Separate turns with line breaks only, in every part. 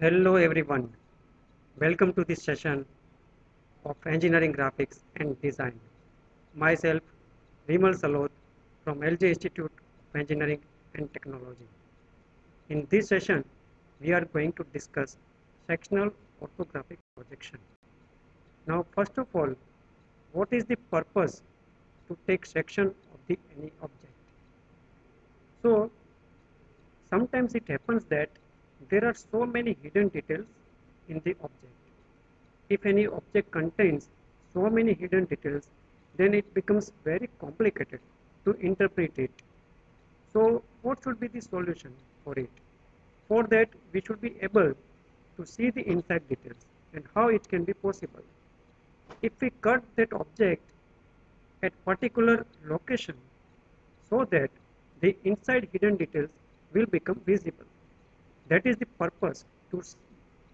Hello everyone, welcome to this session of Engineering Graphics and Design. Myself, Vimal Salot from LJ Institute of Engineering and Technology. In this session, we are going to discuss sectional orthographic projection. Now, first of all, what is the purpose to take section of any object? So, sometimes it happens that there are so many hidden details in the object. If any object contains so many hidden details, then it becomes very complicated to interpret it. So what should be the solution for it? For that, we should be able to see the inside details and how it can be possible. If we cut that object at particular location so that the inside hidden details will become visible. That is the purpose to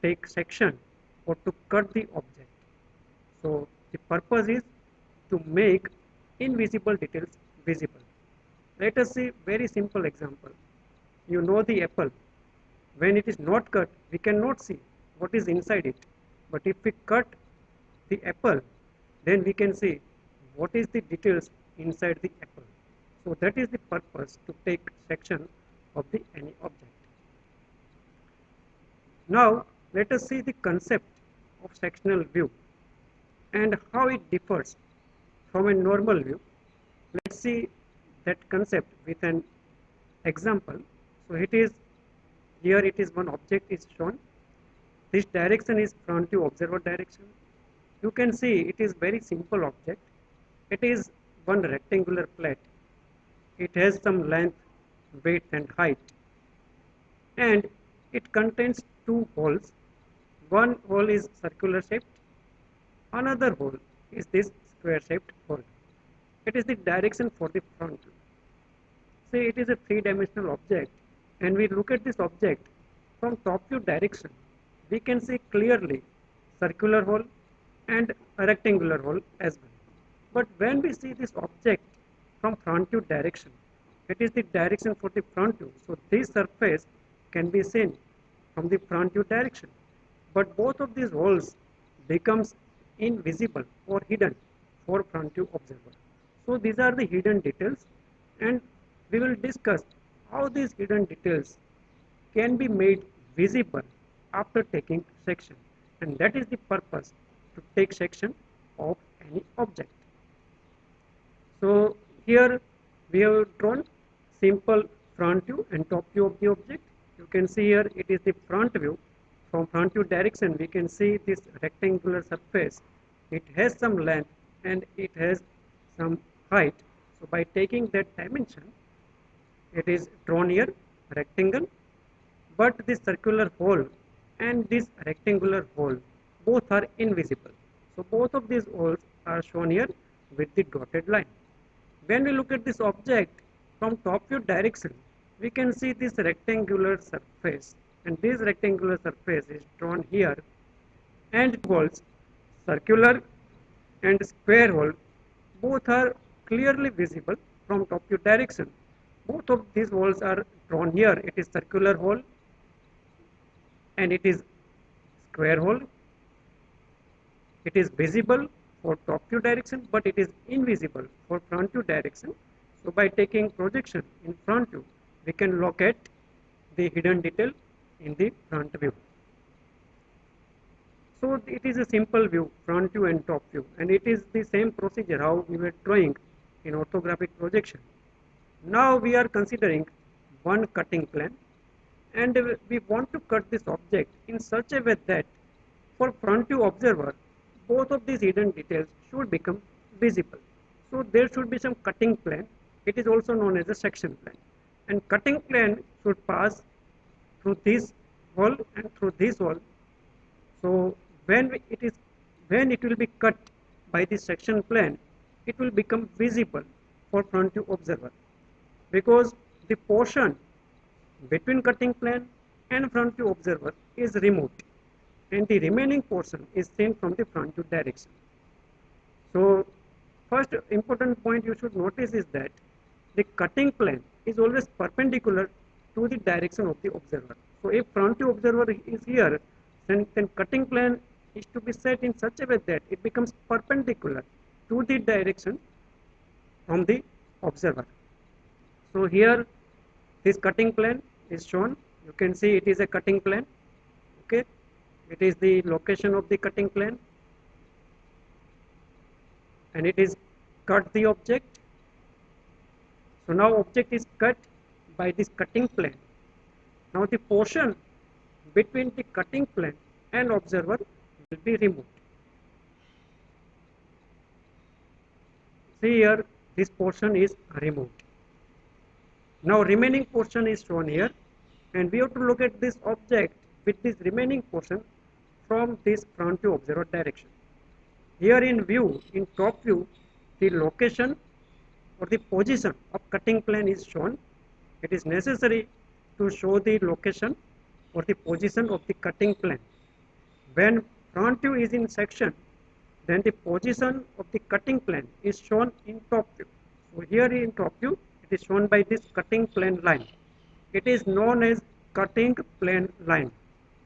take section or to cut the object. So the purpose is to make invisible details visible. Let us see very simple example. You know the apple. When it is not cut, we cannot see what is inside it. But if we cut the apple, then we can see what is the details inside the apple. So that is the purpose to take section of any object. Now let us see the concept of sectional view and how it differs from a normal view. Let's see that concept with an example. So it is one object is shown. This direction is front view observer direction. You can see it is very simple object. It is one rectangular plate. It has some length, width and height, and it contains two holes. One hole is circular shaped, another hole is this square shaped hole. It is the direction for the front view. Say it is a three-dimensional object and we look at this object from top view direction. We can see clearly circular hole and a rectangular hole as well. But when we see this object from front view direction, it is the direction for the front view. So this surface can be seen from the front view direction. But both of these holes becomes invisible or hidden for front view observer. So these are the hidden details, and we will discuss how these hidden details can be made visible after taking section, and that is the purpose to take section of any object. So here we have drawn simple front view and top view of the object. You can see here it is the front view. From front view direction we can see this rectangular surface. It has some length and it has some height. So by taking that dimension, it is drawn here rectangle, but this circular hole and this rectangular hole both are invisible. So both of these holes are shown here with the dotted line. When we look at this object from top view direction, we can see this rectangular surface, and this rectangular surface is drawn here, and holes, circular and square hole, both are clearly visible from top view direction. Both of these holes are drawn here. It is circular hole and it is square hole. It is visible for top view direction, but it is invisible for front view direction. So by taking projection in front view, we can locate the hidden detail in the front view. So it is a simple view, front view and top view, and it is the same procedure how we were drawing in orthographic projection. Now we are considering one cutting plane, and we want to cut this object in such a way that for front view observer, both of these hidden details should become visible. So there should be some cutting plane. It is also known as a section plane, and cutting plane should pass through this hole and through this hole. So when it will be cut by this section plane, it will become visible for front view observer, because the portion between cutting plane and front view observer is removed, and the remaining portion is seen from the front view direction. So first important point you should notice is that the cutting plane is always perpendicular to the direction of the observer. So if front view observer is here, then cutting plane is to be set in such a way that it becomes perpendicular to the direction from the observer. So here this cutting plane is shown. You can see it is a cutting plane. Okay, it is the location of the cutting plane, and it is cut the object. So now object is cut by this cutting plane. Now the portion between the cutting plane and observer will be removed. See here, this portion is removed. Now remaining portion is shown here, and we have to look at this object with this remaining portion from this front view observer direction. Here in view, in top view, the location or the position of cutting plane is shown. It is necessary to show the location or the position of the cutting plane. When front view is in section, then the position of the cutting plane is shown in top view. So here in top view, it is shown by this cutting plane line. It is known as cutting plane line.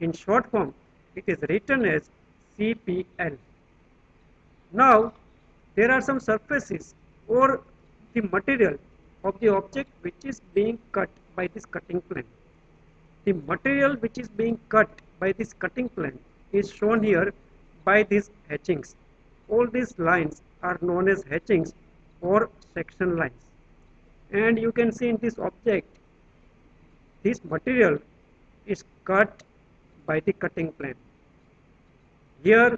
In short form, it is written as CPL. Now, there are some surfaces or the material of the object which is being cut by this cutting plane. The material which is being cut by this cutting plane is shown here by these hatchings. All these lines are known as hatchings or section lines. And you can see in this object, this material is cut by the cutting plane. Here,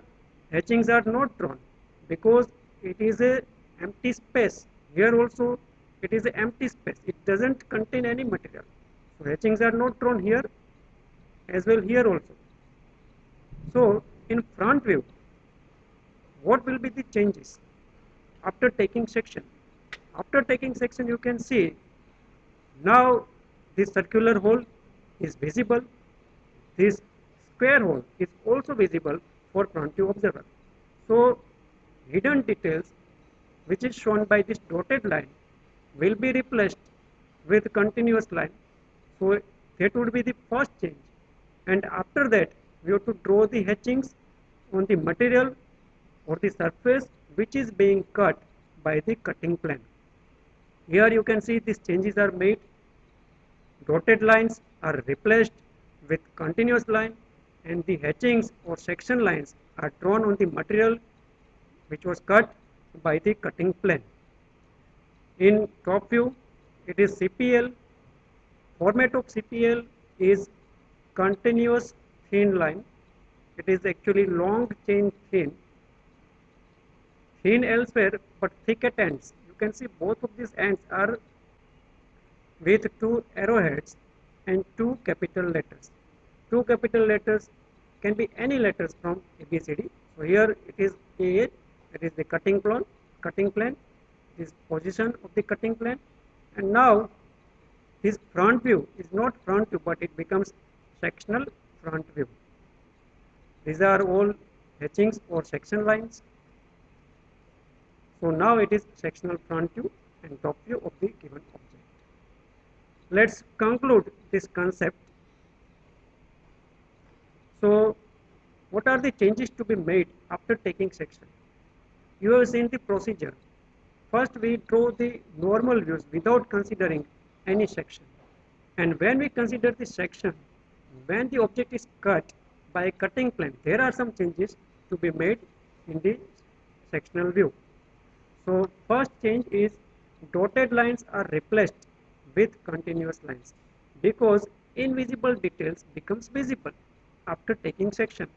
hatchings are not drawn because it is a empty space. Here also, it is an empty space. It doesn't contain any material. So hatchings are not drawn here as well here also. So in front view, what will be the changes after taking section? After taking section, you can see now this circular hole is visible. This square hole is also visible for front view observer. So hidden details which is shown by this dotted line will be replaced with continuous line. So that would be the first change, and after that we have to draw the hatchings on the material or the surface which is being cut by the cutting plane. Here you can see these changes are made. Dotted lines are replaced with continuous line, and the hatchings or section lines are drawn on the material which was cut by the cutting plane. In top view, it is CPL. Format of CPL is continuous thin line. It is actually long chain thin. Thin elsewhere but thick at ends. You can see both of these ends are with two arrowheads and two capital letters. Two capital letters can be any letters from ABCD. So here it is A, that is the cutting plane, this position of the cutting plane, and now this front view is not front view but it becomes sectional front view. These are all hatchings or section lines. So now it is sectional front view and top view of the given object. Let's conclude this concept. So what are the changes to be made after taking section? You have seen the procedure. First we draw the normal views without considering any section. And when we consider the section, when the object is cut by a cutting plane, there are some changes to be made in the sectional view. So first change is dotted lines are replaced with continuous lines because invisible details becomes visible after taking section.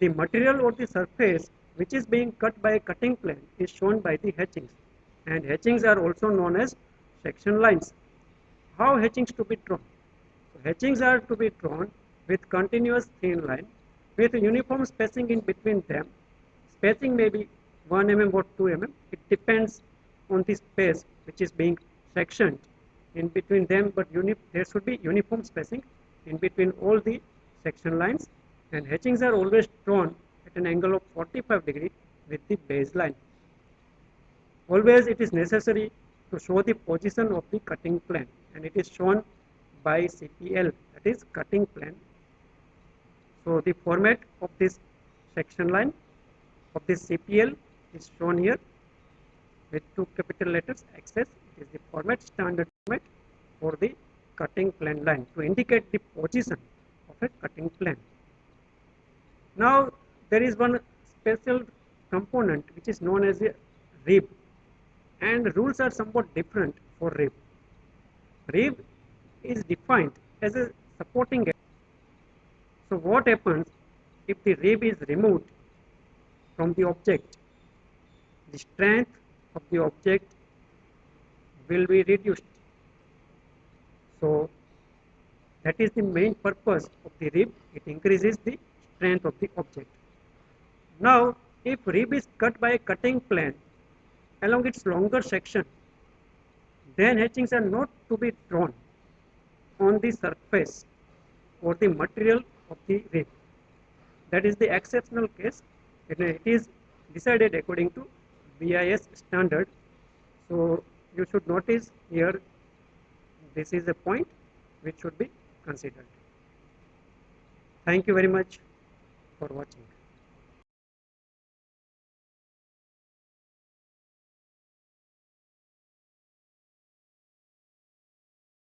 The material or the surface which is being cut by a cutting plane is shown by the hatchings, and hatchings are also known as section lines. How hatchings to be drawn? So hatchings are to be drawn with continuous thin line with uniform spacing in between them. Spacing may be 1 mm or 2 mm. It depends on the space which is being sectioned in between them, but there should be uniform spacing in between all the section lines, and hatchings are always drawn at an angle of 45 degree with the baseline. Always it is necessary to show the position of the cutting plane, and it is shown by CPL, that is cutting plane. So the format of this section line of this CPL is shown here with 2 capital letters XS. It is the format, standard format for the cutting plane line to indicate the position of a cutting plane. Now there is one special component which is known as a rib, and rules are somewhat different for rib. Rib is defined as a supporting element. So what happens if the rib is removed from the object? The strength of the object will be reduced. So that is the main purpose of the rib. It increases the strength of the object. Now if rib is cut by a cutting plane along its longer section, then hatchings are not to be drawn on the surface or the material of the rib. That is the exceptional case. It is decided according to BIS standard. So you should notice here, this is a point which should be considered. Thank you very much for watching.